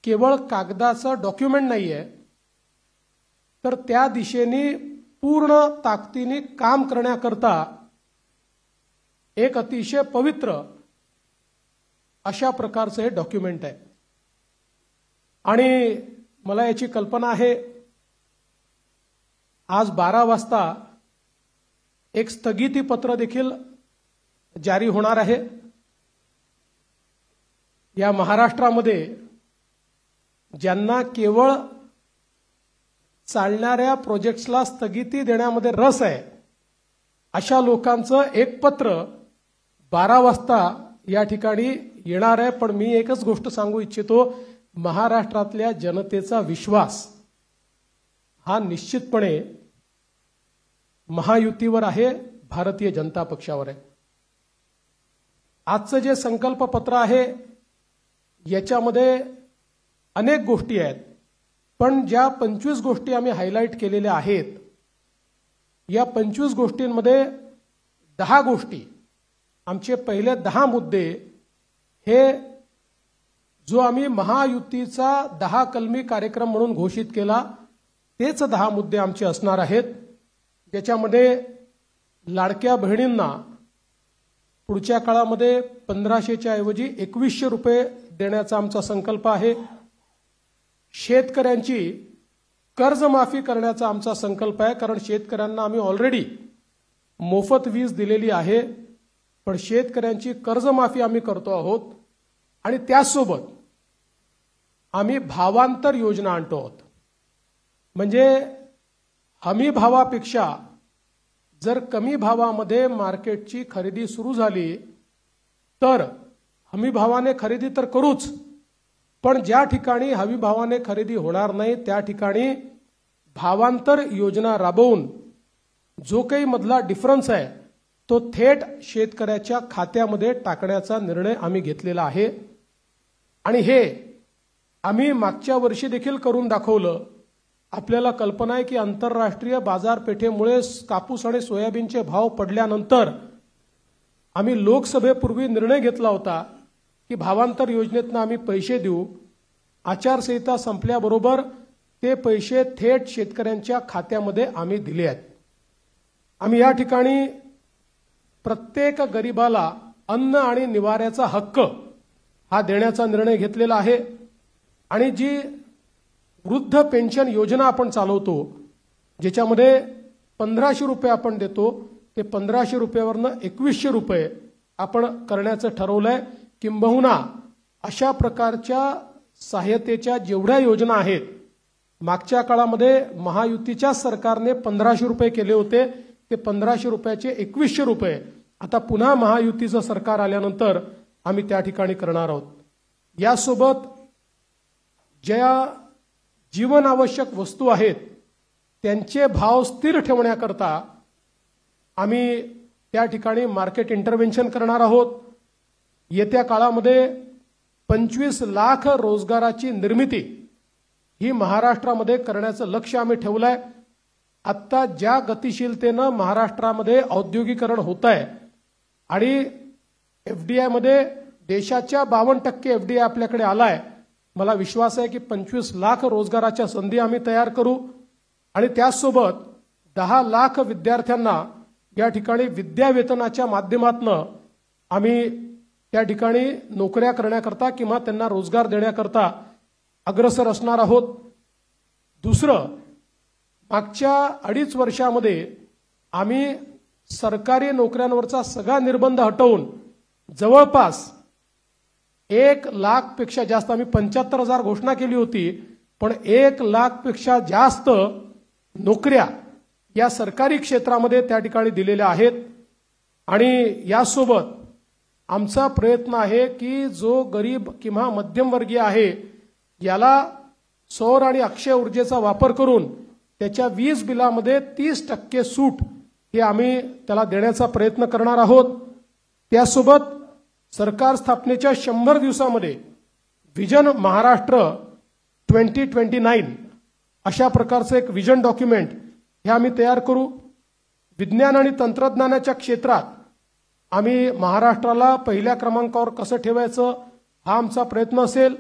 केवळ कागदाचं डॉक्युमेंट नाहीये, तर त्या दिशेने पूर्ण ताकदीने काम करण्याकरता एक अतिशय पवित्र अशा प्रकारचं हे डॉक्युमेंट आहे। आणि मला याची कल्पना आहे, आज 12 वाजता एक स्थगिती पत्र देखील जारी होणार आहे। या महाराष्ट्रामध्ये ज्यांना केवळ चालणाऱ्या प्रोजेक्ट्सला स्थगिती देण्यामध्ये रस आहे, अशा लोकांचं एक पत्र 12 वाजता या ठिकाणी येणार आहे। पण मी एकच गोष्ट सांगू इच्छितो, महाराष्ट्रातल्या जनतेचा विश्वास हा निश्चितपणे महायुतीवर आहे, भारतीय जनता पक्षावर आहे। आजचं जे संकल्प पत्र आहे याच्यामध्ये अनेक गोष्टी आहेत, पण ज्या 25 गोष्टी आम्ही हायलाइट केलेल्या आहेत, या 25 गोष्टींमध्ये 10 गोष्टी, आमचे पहिले 10 मुद्दे हे जो आम्ही महायुतीचा 10 कलमी कार्यक्रम म्हणून घोषित केला, तेच 10 मुद्दे आमचे असणार आहेत। ज्याच्यामध्ये लाडक्या बहिणींना पुढच्या काळामध्ये 1500च्या ऐवजी 2100 रुपये देण्याचा आमचा संकल्प आहे। शेतकऱ्यांची कर्जमाफी करण्याचा आमचा संकल्प आहे, कारण शेतकऱ्यांना आम्ही ऑलरेडी मोफत वीज दिलेली आहे, पण शेतकऱ्यांची कर्जमाफी आम्ही करतो आहोत। आणि त्यासोबत आम्ही भावांतर योजना आणतो आहोत, म्हणजे हमी भावापेक्षा जर कमी भावामध्ये मार्केटची खरेदी सुरू झाली तर हमी भावाने खरेदी तर करूच, पण ज्या ठिकाणी हमी भावाने खरेदी होणार नाही त्या ठिकाणी भावांतर योजना राबवून जो काही मधला डिफरन्स आहे तो थेट शेतकऱ्याच्या खात्यामध्ये टाकण्याचा निर्णय आम्ही घेतलेला आहे। आणि हे आम्ही मागच्या वर्षी देखील करून दाखवलं। आपल्याला कल्पना आहे की आंतरराष्ट्रीय बाजारपेठेमुळे कापूस आणि सोयाबीनचे भाव पडल्यानंतर आम्ही लोकसभेपूर्वी निर्णय घेतला होता की भावांतर योजनेतून आम्ही पैसे देऊ। आचारसंहिता संपल्याबरोबर ते पैसे थेट शेतकऱ्यांच्या खात्यामध्ये आम्ही दिले आहेत। आम्ही या ठिकाणी प्रत्येक गरिबाला अन्न आणि निवाऱ्याचा हक्क हा देण्याचा निर्णय घेतलेला आहे। आणि जी वृद्ध पेन्शन योजना आपण चालवतो, ज्याच्यामध्ये 1500 रुपये आपण देतो, ते 1500 रुपयावरनं 2100 रुपये आपण करण्याचं ठरवलंय। किंबहुना अशा प्रकारच्या सहाय्यतेच्या जेवढ्या योजना आहेत, मागच्या काळामध्ये महायुतीच्या सरकारने 1500 रुपये केले होते, ते 1500 रुपयाचे 2100 रुपये आता पुन्हा महायुतीचं सरकार आल्यानंतर आम्ही त्या ठिकाणी करणार आहोत। यासोबत ज्या जीवनावश्यक वस्तू आहेत त्यांचे भाव स्थिर ठेवण्याकरता आम्ही त्या ठिकाणी मार्केट इंटरव्हेन्शन करणार आहोत। येत्या काळामध्ये 25 लाख रोजगाराची निर्मिती ही महाराष्ट्रामध्ये करण्याचं लक्ष्य आम्ही ठेवलंय। आता ज्या गतिशीलतेनं महाराष्ट्रामध्ये औद्योगिकरण होत आहे आणि एफडीआय मध्ये देशाच्या 52% एफडीआय आपल्याकडे आलाय, मला विश्वास आहे की 25 लाख रोजगाराच्या संधी आम्ही तयार करू। आणि त्याचसोबत 10 लाख विद्यार्थ्यांना या ठिकाणी विद्यावेतनाच्या माध्यमातून आम्ही त्या ठिकाणी नोकऱ्या करण्याकरता किंवा त्यांना रोजगार देण्याकरता अग्रसर असणार आहोत। दुसरं, मागच्या 2.5 वर्षामध्ये आम्ही सरकारी नोकऱ्यांवरचा सगळा निर्बंध हटवून जवळपास 1 लाखपेक्षा जास्त, आम्ही 75,000 घोषणा केली होती, पण 1 लाखपेक्षा जास्त नोकऱ्या या सरकारी क्षेत्रामध्ये त्या ठिकाणी दिलेल्या आहेत। आणि यासोबत आमचा प्रयत्न आहे की जो गरीब किंवा मध्यमवर्गीय आहे याला सौर आणि अक्षय ऊर्जेचा वापर करून त्याच्या वीज बिलामध्ये 30% सूट हे आम्ही त्याला देण्याचा प्रयत्न करणार आहोत। त्यासोबत सरकार स्थापनेच्या 100 दिवसामध्ये विजन महाराष्ट्र 2029 अशा प्रकारचं एक विजन डॉक्युमेंट हे आम्ही तयार करू। विज्ञान आणि तंत्रज्ञानाच्या क्षेत्रात आम्ही महाराष्ट्राला पहिल्या क्रमांकावर कसं ठेवायचं हा आमचा प्रयत्न असेल।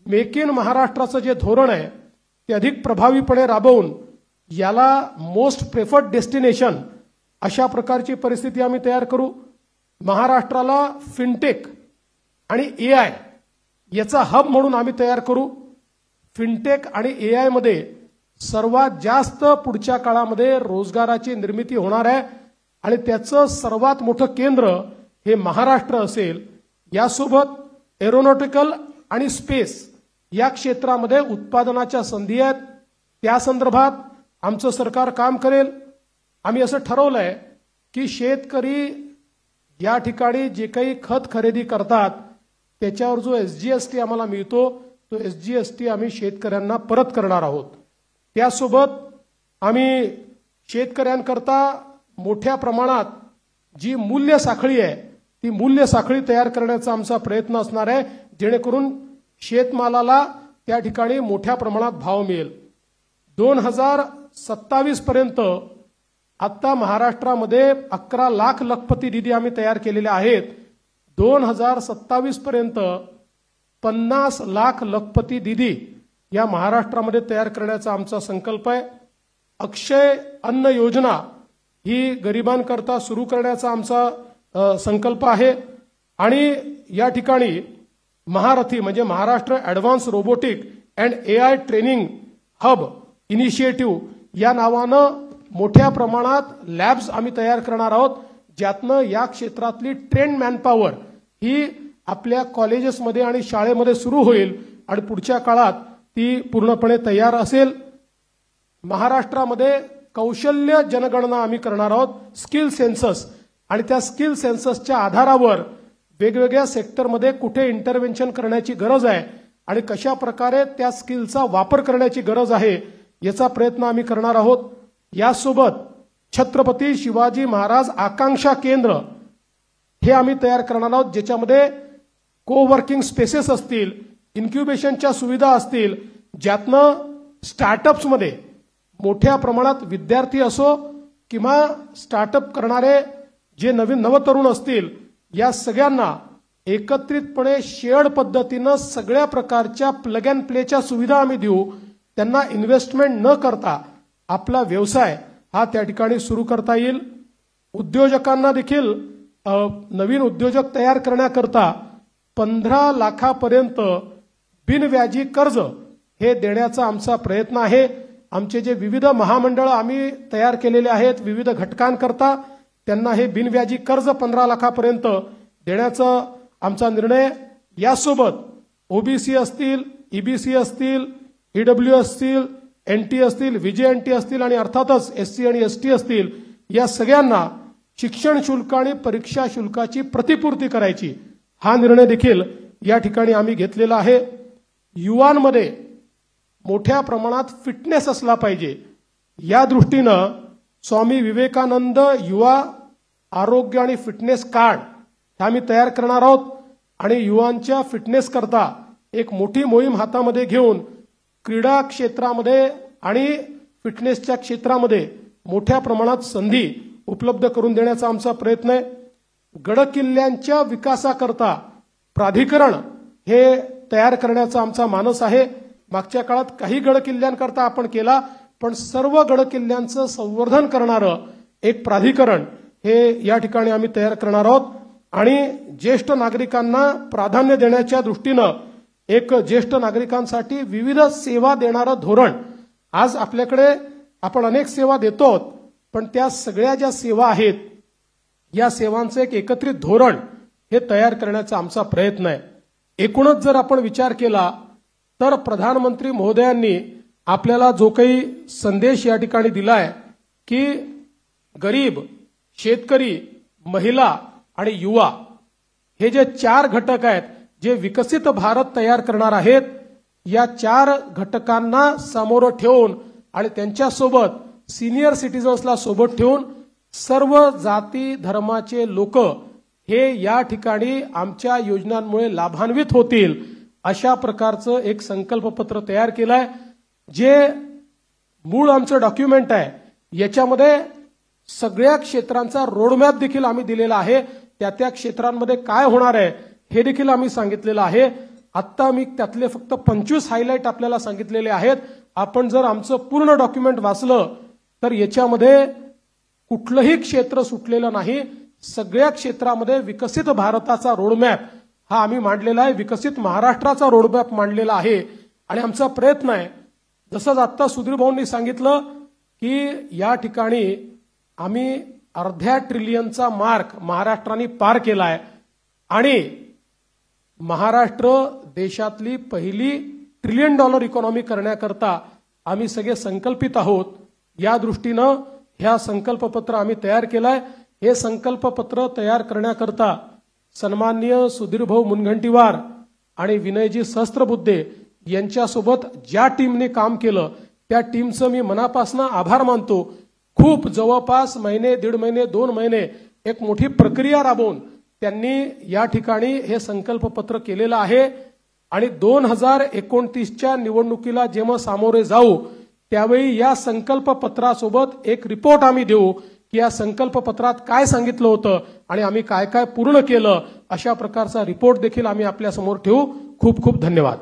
मेक इन महाराष्ट्राचं जे धोरण आहे ते अधिक प्रभावीपणे राबवून याला मोस्ट प्रेफर्ड डेस्टिनेशन अशा प्रकारची परिस्थिती आम्ही तयार करू. महाराष्ट्राला फिनटेक आणि एआय याचा हब म्हणून आम्ही तयार करू. फिनटेक आणि एआय मध्ये सर्वात जास्त पुढच्या काळामध्ये रोजगाराची निर्मिती होणार आहे आणि त्याचं सर्वात मोठं केंद्र हे महाराष्ट्र असेल. यासोबत एरोनॉटिकल आणि स्पेस या क्षेत्रामध्ये उत्पादनाच्या संधी आहेत. त्या संदर्भात आमचं सरकार काम करेल. आम्ही असं ठरवलंय की शेतकरी या ठिकाणी जे काही खत खरेदी करतात त्याच्यावर जो एसजीएसटी आम्हाला मिळतो तो एसजीएसटी आम्ही शेतकऱ्यांना परत करणार आहोत. त्यासोबत आम्ही शेतकऱ्यांकरता मोठ्या प्रमाणात जी मूल्य साखळी आहे ती मूल्य साखळी तयार करण्याचा आमचा प्रयत्न असणार आहे जेणेकरून शेतमालाला त्या ठिकाणी मोठ्या प्रमाणात भाव मिळेल. 2027 पर्यंत आता महाराष्ट्रामध्ये 11 लाख लखपती निधी आम्ही तयार केलेले आहेत. 2027 पर्यंत 50 लाख लखपती निधी या महाराष्ट्रामध्ये तयार करण्याचा आमचा संकल्प आहे. अक्षय अन्न योजना ही गरिबांकरता सुरू करण्याचा आमचा संकल्प आहे आणि या ठिकाणी महारथी म्हणजे Maharashtra advance robotic and AI training hub initiative या नावानं मोठ्या प्रमाणात लॅब्स आम्ही तयार करणार आहोत ज्यातनं या क्षेत्रातली ट्रेंड मॅनपॉवर ही आपल्या कॉलेजेसमध्ये आणि शाळेमध्ये सुरू होईल आणि पुढच्या काळात ती पूर्णपणे तयार असेल. महाराष्ट्रामध्ये कौशल्य जनगणना आम्ही करणार आहोत स्किल सेन्सस आणि त्या स्किल सेन्ससच्या आधारावर वेगवेगळ्या सेक्टरमध्ये कुठे इंटरव्हेन्शन करण्याची गरज आहे आणि कशा प्रकारे त्या स्किलचा वापर करण्याची गरज आहे याचा प्रयत्न आम्ही करणार आहोत. यासोबत छत्रपती शिवाजी महाराज आकांक्षा केंद्र हे आम्ही तयार करणार आहोत ज्याच्यामध्ये कोवर्किंग स्पेसेस असतील, इन्क्युबेशनच्या सुविधा असतील ज्यातनं स्टार्टअप्समध्ये मोठ्या प्रमाणात विद्यार्थी असो किंवा स्टार्टअप करणारे जे नवीन नवतरुण असतील या सगळ्यांना एकत्रितपणे शेअर्ड पद्धतीनं सगळ्या प्रकारच्या प्लग अँड प्लेच्या सुविधा आम्ही देऊ. त्यांना इन्व्हेस्टमेंट न करता आपला व्यवसाय हा त्या ठिकाणी सुरू करता येईल. उद्योजकांना देखील नवीन उद्योजक तयार करण्याकरता 15 लाखापर्यंत बिनव्याजी कर्ज हे देण्याचा आमचा प्रयत्न आहे. आमचे जे विविध महामंडळ आम्ही तयार केलेले आहेत विविध घटकांकरता त्यांना हे बिनव्याजी कर्ज 15 लाखापर्यंत देण्याचा आमचा निर्णय. यासोबत ओबीसी असतील, ईबीसी असतील, ईडब्ल्यू असतील, एनटी असतील, व्हीजेएनटी असतील आणि अर्थातच एससी आणि एसटी असतील या सगळ्यांना शिक्षण शुल्क आणि परीक्षा शुल्काची प्रतिपूर्ती करायची हा निर्णय देखील या ठिकाणी आम्ही घेतलेला आहे. युवांमध्ये मोठ्या प्रमाणात फिटनेस असला पाहिजे या दृष्टीनं स्वामी विवेकानंद युवा आरोग्य आणि फिटनेस कार्ड हे आम्ही तयार करणार आहोत आणि युवांच्या फिटनेस करता एक मोठी मोहीम हातामध्ये घेऊन क्रीडा क्षेत्रामध्ये आणि फिटनेसच्या क्षेत्रामध्ये मोठ्या प्रमाणात संधी उपलब्ध करून देण्याचा आमचा प्रयत्न आहे. गडकिल्ल्यांच्या विकासाकरता प्राधिकरण हे तयार करण्याचा आमचा मानस आहे. मागच्या काळात काही गडकिल्ल्यांकरता आपण केला पण सर्व गडकिल्ल्यांचं संवर्धन करणारं एक प्राधिकरण हे या ठिकाणी आम्ही तयार करणार आहोत आणि ज्येष्ठ नागरिकांना प्राधान्य देण्याच्या दृष्टीनं एक ज्येष्ठ नागरिकांसाठी विविध सेवा देणारं धोरण. आज आपल्याकडे आपण अनेक सेवा देतो पण त्या सगळ्या ज्या सेवा आहेत या सेवांचं एक एकत्रित धोरण हे तयार करण्याचा आमचा प्रयत्न आहे. एकूणच जर आपण विचार केला तर प्रधानमंत्री महोदयांनी आपल्याला जो काही संदेश या ठिकाणी दिलाय की गरीब, शेतकरी, महिला आणि युवा हे जे 4 घटक आहेत जे विकसित भारत तयार करणार आहेत या 4 घटकांना समोर ठेवून आणि त्यांच्यासोबत सिनियर सिटीजन्सला सोबत ठेवून सर्व जाती धर्माचे लोक हे या ठिकाणी आमच्या योजनांमुळे लाभान्वित होतील अशा प्रकारचं एक संकल्पपत्र तयार केलंय. जे मूळ आमचं डॉक्युमेंट आहे याच्यामध्ये सगळ्या क्षेत्रांचा रोडमॅप देखील आम्ही दिलेला आहे. त्या क्षेत्रांमध्ये काय होणार आहे हे देखील आम्ही सांगितलेलं आहे. आत्ता मी त्यातले फक्त 25 हायलाइट आपल्याला सांगितलेले आहेत. आपण जर आमचं पूर्ण डॉक्युमेंट वाचलं तर याच्यामध्ये कुठलंही क्षेत्र सुटलेलं नाही. सगळ्या क्षेत्रामध्ये विकसित भारताचा रोडमॅप हा आम्ही मांडलेला आहे, विकसित महाराष्ट्राचा रोडमॅप मांडलेला आहे. आणि आमचा प्रयत्न आहे, जसंच आत्ता सुधीर भाऊंनी सांगितलं की या ठिकाणी आम्ही अर्ध्या ट्रिलियनचा मार्क महाराष्ट्राने पार केलाय आणि महाराष्ट्र देशातली पहिली $1 ट्रिलियन इकॉनॉमी करण्याकरता आम्ही सगळे संकल्पित आहोत. या दृष्टीनं ह्या संकल्पपत्र आम्ही तयार केलंय. हे संकल्पपत्र तयार करण्याकरता सन्माननीय सुधीरभाऊ मुनगंटीवार आणि विनयजी सहस्त्रबुद्धे यांच्यासोबत ज्या टीमने काम केलं त्या टीमचं मी मनापासून आभार मानतो. खूप जवळपास महिने, 1.5 महिने, 2 महिने एक मोठी प्रक्रिया राबवून त्यांनी या ठिकाणी हे संकल्पपत्र केलेलं आहे. आणि 2029च्या निवडणुकीला जेव्हा सामोरे जाऊ त्यावेळी या संकल्पपत्रासोबत एक रिपोर्ट आम्ही देऊ की या संकल्पपत्रात काय सांगितलं होतं आणि आम्ही काय काय पूर्ण केलं, अशा प्रकारचा रिपोर्ट देखील आम्ही आपल्या समोर ठेवू. खूप खूप धन्यवाद.